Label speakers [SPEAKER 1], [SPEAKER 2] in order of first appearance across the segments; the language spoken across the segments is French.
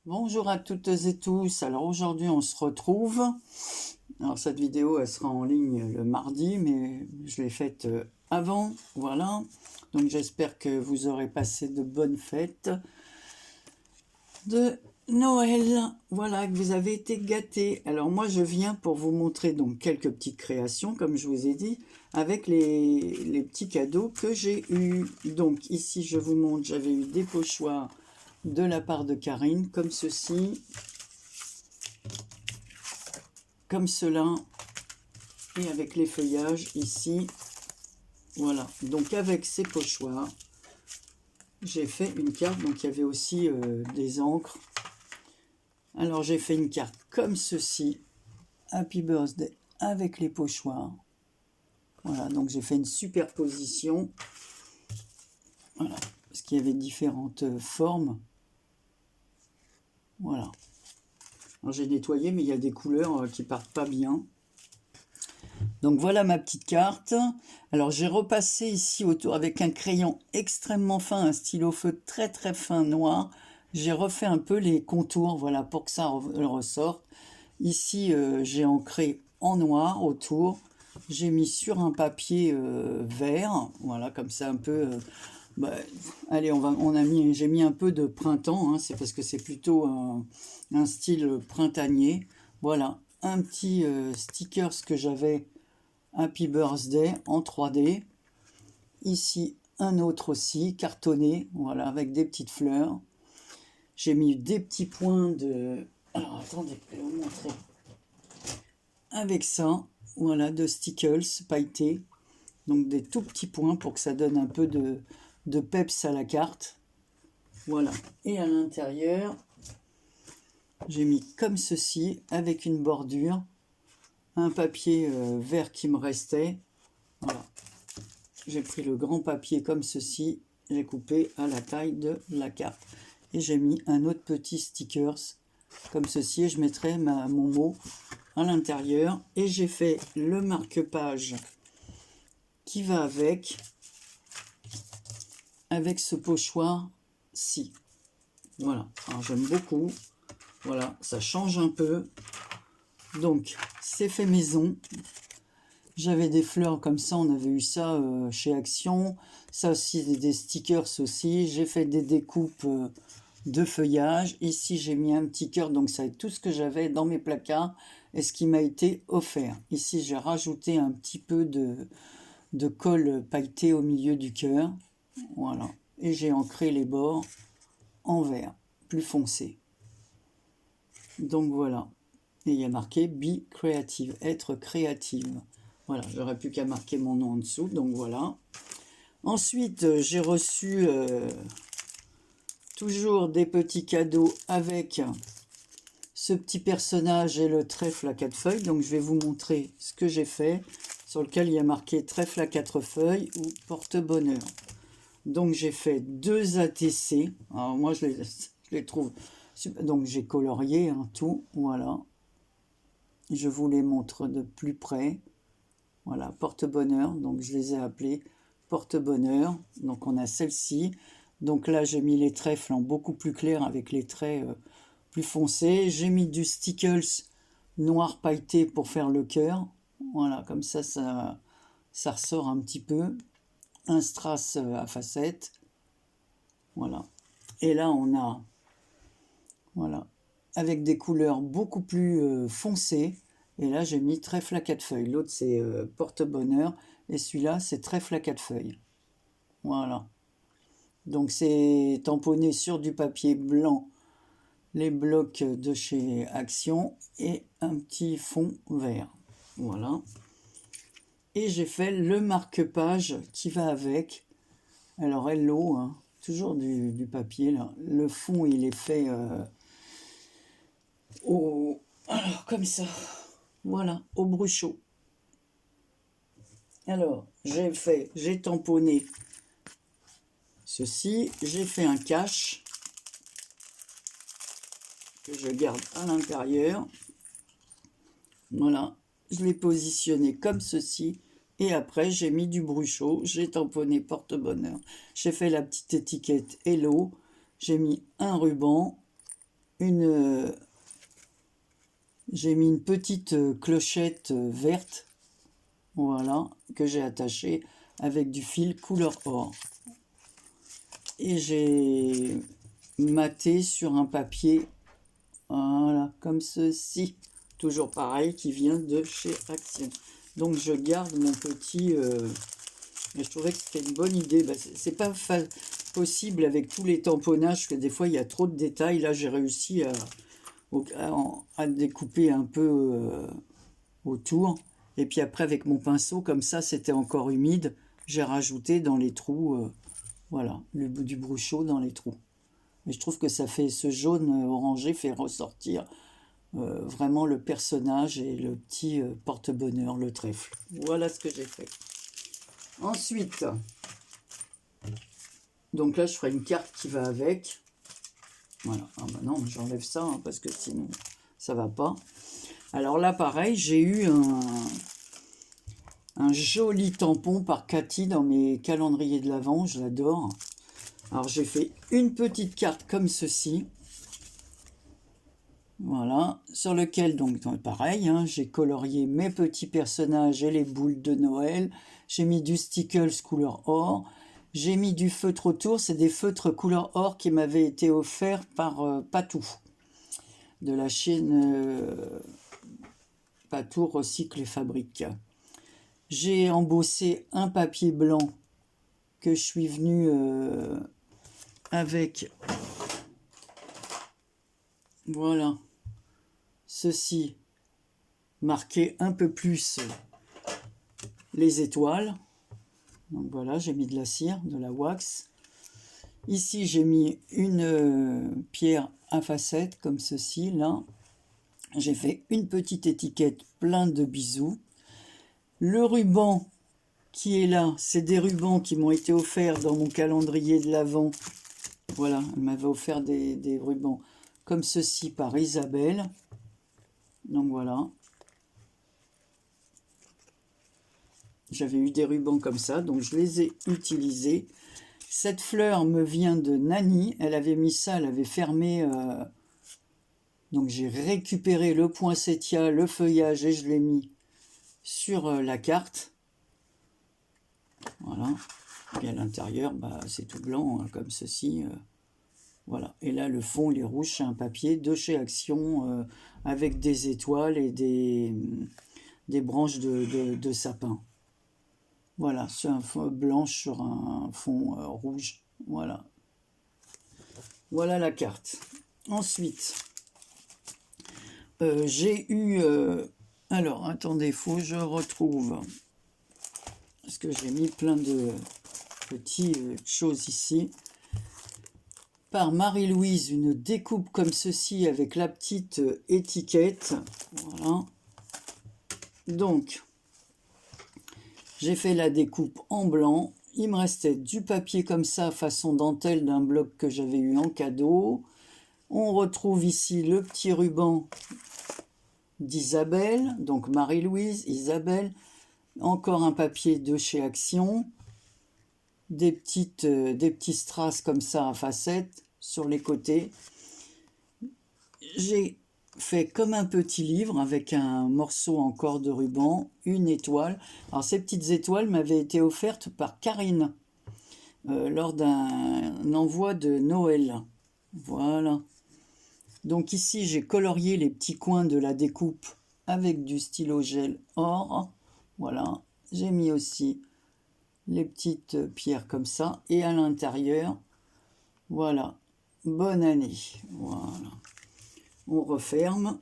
[SPEAKER 1] Bonjour à toutes et tous. Alors aujourd'hui on se retrouve. Alors cette vidéo elle sera en ligne le mardi, mais je l'ai faite avant. Voilà. Donc j'espère que vous aurez passé de bonnes fêtes de Noël. Voilà, que vous avez été gâtés. Alors moi je viens pour vous montrer donc quelques petites créations, comme je vous ai dit, avec les petits cadeaux que j'ai eus. Donc ici je vous montre, j'avais eu des pochoirs de la part de Karine, comme ceci. Comme cela, et avec les feuillages ici. Voilà, donc avec ces pochoirs, j'ai fait une carte. Donc il y avait aussi des encres. Alors j'ai fait une carte comme ceci, Happy Birthday avec les pochoirs. Voilà, donc j'ai fait une superposition. Voilà, parce qu'il y avait différentes formes. Voilà. Alors j'ai nettoyé, mais il y a des couleurs qui partent pas bien. Donc voilà ma petite carte. Alors j'ai repassé ici autour avec un crayon extrêmement fin, un stylo feutre très très fin noir. J'ai refait un peu les contours, voilà, pour que ça ressorte. Ici j'ai ancré en noir autour. J'ai mis sur un papier vert, voilà, comme ça un peu. Bah, allez, j'ai mis un peu de printemps, hein, c'est parce que c'est plutôt un style printanier. Voilà, un petit stickers que j'avais Happy Birthday en 3D. Ici, un autre aussi, cartonné, voilà, avec des petites fleurs. J'ai mis des petits points de... Alors, attendez, je vais vous montrer. Avec ça, voilà, de stickers pailletés. Donc, des tout petits points pour que ça donne un peu de peps à la carte. Voilà. Et à l'intérieur, j'ai mis comme ceci, avec une bordure, un papier vert qui me restait. Voilà. J'ai pris le grand papier comme ceci, j'ai coupé à la taille de la carte. Et j'ai mis un autre petit stickers comme ceci, et je mettrai mon mot à l'intérieur. Et j'ai fait le marque-page qui va avec ce pochoir-ci. Voilà, alors j'aime beaucoup. Voilà, ça change un peu. Donc, c'est fait maison. J'avais des fleurs comme ça, on avait eu ça chez Action. Ça aussi, des stickers aussi. J'ai fait des découpes de feuillage. Ici, j'ai mis un petit cœur, donc ça va être tout ce que j'avais dans mes placards et ce qui m'a été offert. Ici, j'ai rajouté un petit peu de colle pailleté au milieu du cœur. Voilà. Et j'ai ancré les bords en vert, plus foncé. Donc voilà. Et il y a marqué Be Creative, être créative. Voilà, j'aurais plus qu'à marquer mon nom en dessous, donc voilà. Ensuite, j'ai reçu toujours des petits cadeaux avec ce petit personnage et le trèfle à 4 feuilles. Donc je vais vous montrer ce que j'ai fait, sur lequel il y a marqué trèfle à 4 feuilles ou porte-bonheur. Donc j'ai fait 2 ATC. Alors moi je les trouve super. Donc j'ai colorié tout, voilà. Je vous les montre de plus près. Voilà, porte-bonheur. Donc je les ai appelés porte-bonheur. Donc on a celle-ci. Donc là j'ai mis les trèfles en beaucoup plus clair avec les traits plus foncés. J'ai mis du stickers noir pailleté pour faire le cœur. Voilà, comme ça ressort un petit peu. Un strass à facettes. Voilà. Et là on a, voilà, avec des couleurs beaucoup plus foncées. Et là, j'ai mis trèfle à 4 feuilles. L'autre, c'est porte-bonheur. Et celui-là, c'est trèfle à 4 feuilles. Voilà. Donc, c'est tamponné sur du papier blanc, les blocs de chez Action, et un petit fond vert. Voilà. Et j'ai fait le marque-page qui va avec. Alors, hello, hein, toujours du papier, là. Le fond, il est fait alors, comme ça. Voilà, au bruchot. Alors, j'ai tamponné ceci, j'ai fait un cache que je garde à l'intérieur. Voilà, je l'ai positionné comme ceci. Et après, j'ai mis du bruchot, j'ai tamponné porte-bonheur. J'ai fait la petite étiquette Hello, j'ai mis un ruban. une petite clochette verte, voilà, que j'ai attachée avec du fil couleur or. Et j'ai maté sur un papier, voilà, comme ceci, toujours pareil, qui vient de chez Action. Donc je garde mon petit... et je trouvais que c'était une bonne idée. Bah, c'est pas possible avec tous les tamponnages, parce que des fois il y a trop de détails. Là j'ai réussi à découper un peu autour. Et puis après avec mon pinceau, comme ça c'était encore humide, j'ai rajouté dans les trous, voilà, le bout du bruchot dans les trous. Et je trouve que ça fait, ce jaune orangé fait ressortir vraiment le personnage et le petit porte-bonheur, le trèfle. Voilà ce que j'ai fait. Ensuite, donc là je ferai une carte qui va avec. Voilà, ah bah non, j'enlève ça hein, parce que sinon ça va pas. Alors là pareil, j'ai eu un joli tampon par Cathy dans mes calendriers de l'Avent, je l'adore. Alors j'ai fait une petite carte comme ceci. Voilà, sur lequel donc pareil, hein, j'ai colorié mes petits personnages et les boules de Noël. J'ai mis du stickles couleur or. J'ai mis du feutre autour, c'est des feutres couleur or qui m'avaient été offerts par Patou, de la chaîne Patou Recycle et Fabrique. J'ai embossé un papier blanc que je suis venu avec, voilà, ceci, marqué un peu plus les étoiles. Donc voilà, j'ai mis de la cire, de la wax. Ici, j'ai mis une pierre à facettes, comme ceci, là. J'ai fait une petite étiquette plein de bisous. Le ruban qui est là, c'est des rubans qui m'ont été offerts dans mon calendrier de l'Avent. Voilà, elle m'avait offert des rubans comme ceci par Isabelle. Donc voilà. J'avais eu des rubans comme ça, donc je les ai utilisés. Cette fleur me vient de Nani. Elle avait mis ça, elle avait fermé. Donc j'ai récupéré le poinsettia, le feuillage et je l'ai mis sur la carte. Voilà. Et à l'intérieur, bah, c'est tout blanc, hein, comme ceci. Voilà. Et là, le fond, il est rouge. C'est un papier de chez Action avec des étoiles et des branches de sapin. Voilà, c'est un fond blanche sur un fond rouge. Voilà. Voilà la carte. Ensuite, j'ai eu... alors, attendez, faut que je retrouve. Parce que j'ai mis plein de petites choses ici. Par Marie-Louise, une découpe comme ceci avec la petite étiquette. Voilà. Donc... j'ai fait la découpe en blanc. Il me restait du papier comme ça, façon dentelle d'un bloc que j'avais eu en cadeau. On retrouve ici le petit ruban d'Isabelle, donc Marie-Louise, Isabelle. Encore un papier de chez Action. Des petits strass comme ça à facettes sur les côtés. J'ai fait comme un petit livre avec un morceau encore de ruban, une étoile. Alors ces petites étoiles m'avaient été offertes par Karine lors d'un envoi de Noël. Voilà. Donc ici j'ai colorié les petits coins de la découpe avec du stylo gel or. Voilà. J'ai mis aussi les petites pierres comme ça. Et à l'intérieur, voilà. Bonne année. Voilà. On referme.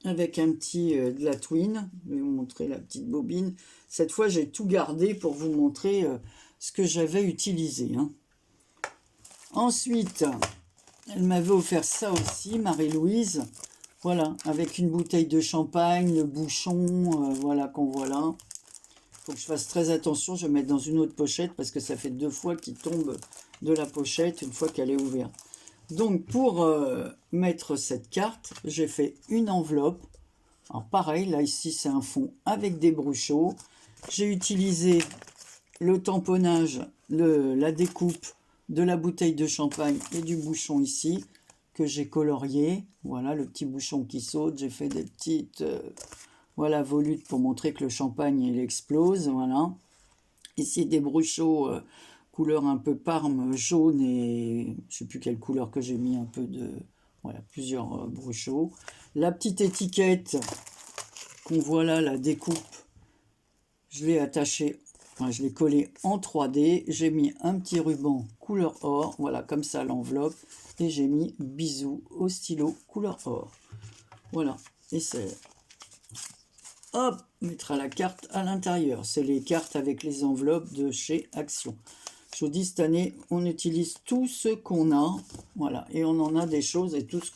[SPEAKER 1] Avec un petit de la twine. Je vais vous montrer la petite bobine. Cette fois, j'ai tout gardé pour vous montrer ce que j'avais utilisé. Hein. Ensuite, elle m'avait offert ça aussi, Marie-Louise. Voilà, avec une bouteille de champagne, le bouchon, voilà qu'on voit là. Il faut que je fasse très attention, je vais mettre dans une autre pochette parce que ça fait 2 fois qu'il tombe de la pochette une fois qu'elle est ouverte. Donc pour mettre cette carte, j'ai fait une enveloppe. Alors pareil, là ici c'est un fond avec des bruchots. J'ai utilisé le tamponnage, la découpe de la bouteille de champagne et du bouchon ici, que j'ai colorié. Voilà, le petit bouchon qui saute. J'ai fait des petites voilà, volutes pour montrer que le champagne, il explose. Voilà. Ici, des bruchots couleur un peu parme, jaune et je sais plus quelle couleur que j'ai mis, un peu de... Voilà, plusieurs bruchots. La petite étiquette qu'on voit là, la découpe, je l'ai attachée, enfin, je l'ai collée en 3D. J'ai mis un petit ruban couleur or, voilà, comme ça l'enveloppe. Et j'ai mis bisous au stylo couleur or. Voilà, et c'est... Hop, mettra la carte à l'intérieur. C'est les cartes avec les enveloppes de chez Action. Je vous dis, cette année, on utilise tout ce qu'on a. Voilà, et on en a des choses et tout ce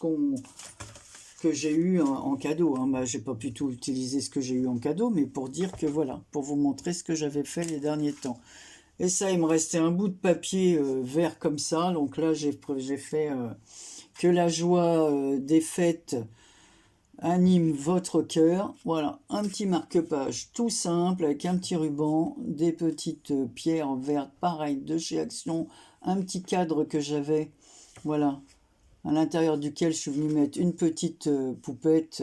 [SPEAKER 1] que j'ai eu en cadeau. Hein. Bah, j'ai pas pu tout utiliser ce que j'ai eu en cadeau, mais pour dire que voilà, pour vous montrer ce que j'avais fait les derniers temps. Et ça, il me restait un bout de papier vert comme ça. Donc là, j'ai fait que la joie des fêtes anime votre cœur. Voilà, un petit marque-page tout simple avec un petit ruban, des petites pierres vertes, pareil, de chez Action, un petit cadre que j'avais, voilà, à l'intérieur duquel je suis venu mettre une petite poupette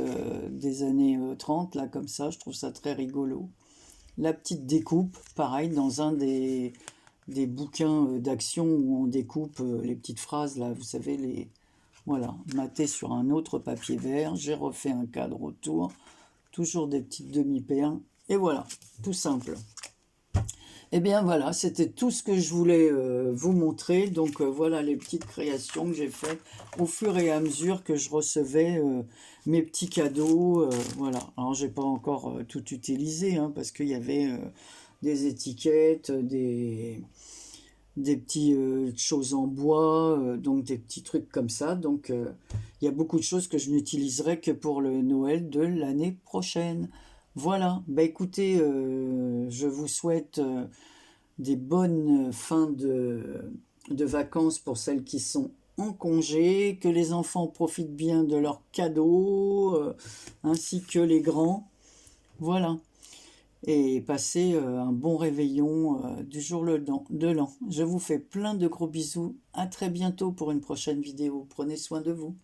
[SPEAKER 1] des années 30, là, comme ça, je trouve ça très rigolo. La petite découpe, pareil, dans un des bouquins d'Action où on découpe les petites phrases, là, vous savez, les... Voilà, maté sur un autre papier vert, j'ai refait un cadre autour, toujours des petites demi-perles, et voilà, tout simple. Et bien voilà, c'était tout ce que je voulais vous montrer, donc voilà les petites créations que j'ai faites au fur et à mesure que je recevais mes petits cadeaux, voilà. Alors j'ai pas encore tout utilisé, hein, parce qu'il y avait des étiquettes, des petites choses en bois, donc des petits trucs comme ça. Donc il y a beaucoup de choses que je n'utiliserai que pour le Noël de l'année prochaine. Voilà, bah écoutez, je vous souhaite des bonnes fins de vacances pour celles qui sont en congé, que les enfants profitent bien de leurs cadeaux, ainsi que les grands. Voilà et passez un bon réveillon du jour de l'an. Je vous fais plein de gros bisous. À très bientôt pour une prochaine vidéo. Prenez soin de vous.